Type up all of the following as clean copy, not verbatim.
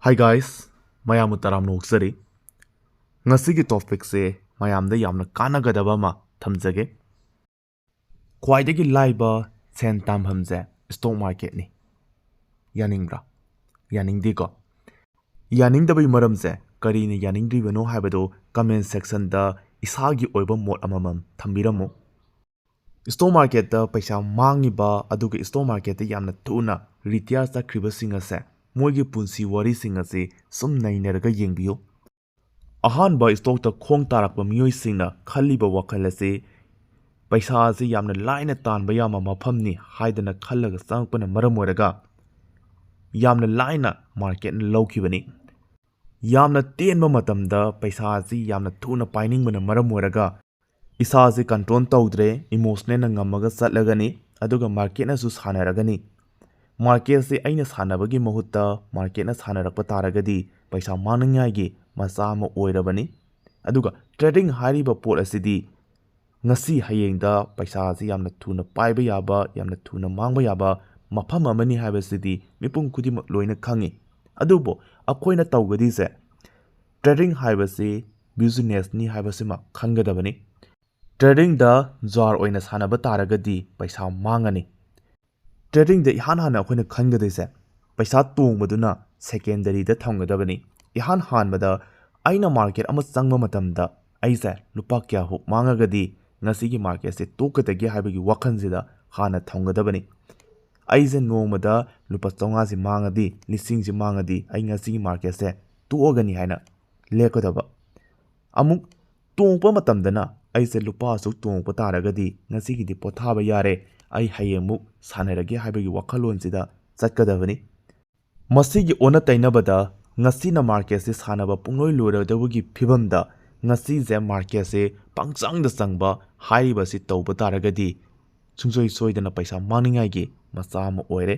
Hi guys, mayam taram noksari. Ngasigi topic se mayamda yamna kanagadaba ma thamjage. Khwaidagi laiba sen tamhamje stock market ni. Yaningbra. Yaningdi ko. Yaningdabai maramje kari ni yaningdri bano habado comment section da isagi oiba mot amamam thambiramo. Stock market da paisa mangiba aduga stock market da yamna thuna retire sakriba singa se moigi punsi wari singa se sum naineraga yengbiyo. Ahanba stock ta khong tarakba miyoi singna khaliba wakhal ase paisa ase yamna laina tanba yama mapham ni haidana khallaga sangpana maram oiraga yamna laina market na lawkhibani yamna tenba matamda paisa ase yamna thuna painingmana maram oiraga isa ase control tawdre emotional na ngamaga satlagani aduga market na su sanaragani market se aina sanabagi mahutta market na sanarakpa taragadi paisa manangyagi masa ama oirabani aduga trading hariba pot asidi ngasi hayengda paisa ase yamna thuna paiba yaba yamna thuna mangba yaba mapham amani habasidi mipung khudima loina khangi adubo akoina tawgadi se trading haibase business ni habasima khangadabani trading da jar oina sanaba taragadi paisa mangani trading da ihan hana akoina khangade se paisa tongmaduna secondary da thamgadabani ihan hanbada aina market ama changba matamda aise lupa kya hu mangagadi ngasigi market se tokadagi haibagi wakhanjida hana thamgadabani aise nongmada lupa chonga si mangadi lising si mangadi ai ngasigi market se tuogani haina lekadaba amuk tongpa matamdana aise lupa su tongpa taragadi ngasigi di pothaba yare ai hayemuk sanaragi haibagi wakhalon sida chatkadabani masigi ona tainabada ngasina market se sanaba pungloi loradawagi phibamda ngasi je market se pangchangda changba haiba si tawba taragadi sungsoi soidana paisa maningai gi macha ma oire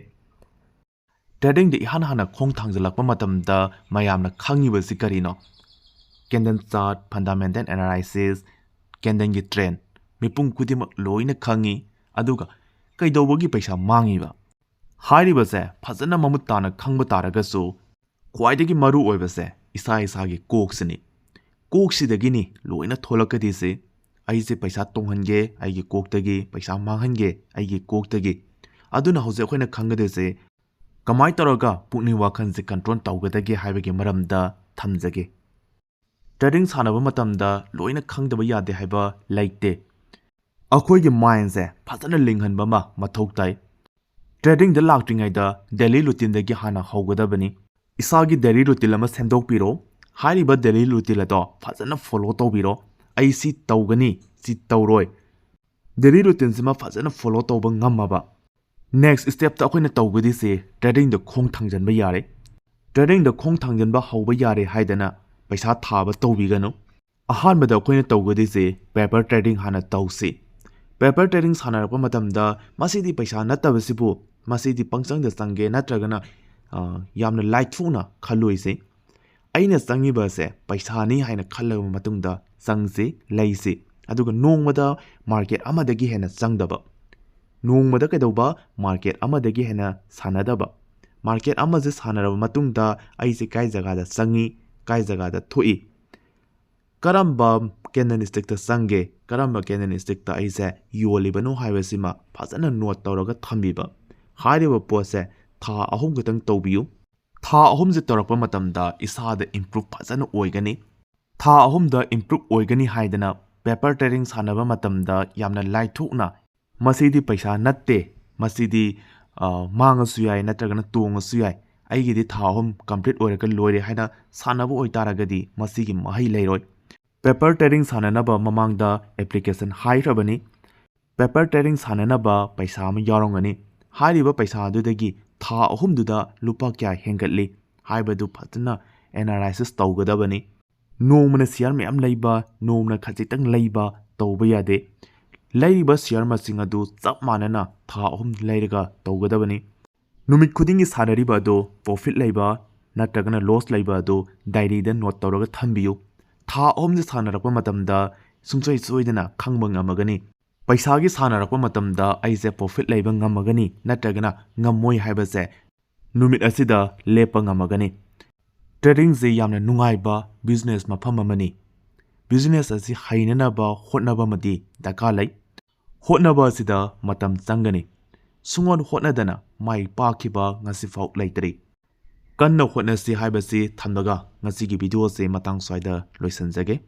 trading de ihan hana khong thangjalakpa matamda mayamna khangiba si karino candle chart fundamental analysis candle gi trend mipung kudima loina khangi aduga kaidawagi paisa mangiba hariba se phajana mamut tana khangba taragasu khwaidagi maru oibase isa isagi koksini koksidagini loina tholakadi se aise paisa tonghange aigi koktagi paisa manghange aigi koktagi aduna hoje khoina khangade se kamai taraga pukni wakhan se control tawgadagi haibagi maramda thamjage trading sanaba matamda loina khangdaba yade haiba laite akhoigi mind se phajana linghanba ma mathau tai trading da laktringai da daily routine dagi hana haugadabani isagi daily routine lama sendokpiro hariba daily routine ado phajana follow tawbiro ai si tawgani si tawroi daily routine sima phajana follow tawba ngamaba next step ta akoina tawgadi se trading da khong thangjanba yare trading da khong thangjanba hauba yare haidana paisa thaba tawbigano ahanbada akoina tawgadi se paper trading hana tawsi paper trading sanarapa matamda masidi paisa natabasibu masidi pangchangda change natragana yamna lightfuna khalloise aina changiba se paisa ni haina khallaba matungda changse laise aduga nongmada market amadagi hena changdaba nongmada kedauba market amadagi hena sanadaba market amaje sanaraba matungda aise kai jaga da changi kai jaga da thoi karamba candlestick ta change karamba candlestick ta aise yolibano haibasima phajana note tawraga thambiba hariba pose tha ahum gatang tawbiyu tha ahum je torakpa matamda isada improve phajana oigani tha ahum da improve oigani haidana paper trading sanaba matamda yamna laithukna masidi paisa natte masidi mangasu yai natragana tongasu yai aigidi tha ahum complete oiraga loire haina sanaba oitaragadi masigi mahai leiroi paper trading sananaba mamangda application hairabani paper trading sananaba paisa ma yarongani hariba paisa adudagi tha ahumduda lupa kya hengatli haibadu phatna analysis tawgadabani nomna share mayam leiba nomna khajitang leiba tawba yade leiriba share masing adu chap manana tha ahum leiraga tawgadabani numit khudingi sanariba do profit leiba natragana loss leiba do diary da note tawraga thambiyu tha ahum je sanarakpa matamda sungsoi soidana khangba ngamagani paisagi sanarapa matamda aise profit leiba ngamagani natragana ngammoi haibase numit asida lepa ngamagani ꯇ꯭ꯔꯦꯗꯤꯡꯁꯦ ꯌꯥꯝꯅ ꯅꯨꯡꯉꯥꯏꯕ business ꯃꯐꯝ ꯑꯃꯅꯤ꯫ Business ꯑꯁꯤ ꯍꯩꯅꯅꯕ ꯍꯣꯠꯅꯕ ꯑꯃꯗꯤ ꯗꯔꯀꯥꯔ ꯂꯩ꯫ ꯍꯣꯠꯅꯕ ꯑꯁꯤꯗ ꯃꯇꯝ ꯆꯪꯒꯅꯤ꯫ ꯁꯨꯡꯍꯣꯠ ꯍꯣꯠꯅꯗꯅ ꯃꯥꯏ ꯄꯥꯛꯈꯤꯕ ꯉꯁꯤꯐꯥꯎ ꯂꯩꯇ꯭ꯔꯤ꯫ ꯀꯟꯅ ꯍꯣꯠꯅꯁꯤ ꯍꯥꯏꯕꯁꯤ ꯊꯝꯂꯒ ꯉꯁꯤꯒꯤ ꯚꯤꯗꯤꯑꯣꯁꯦ ꯃꯇꯥꯡ ꯁ꯭ꯋꯥꯏꯗ ꯂꯣꯏꯁꯤꯟꯖꯒꯦ꯫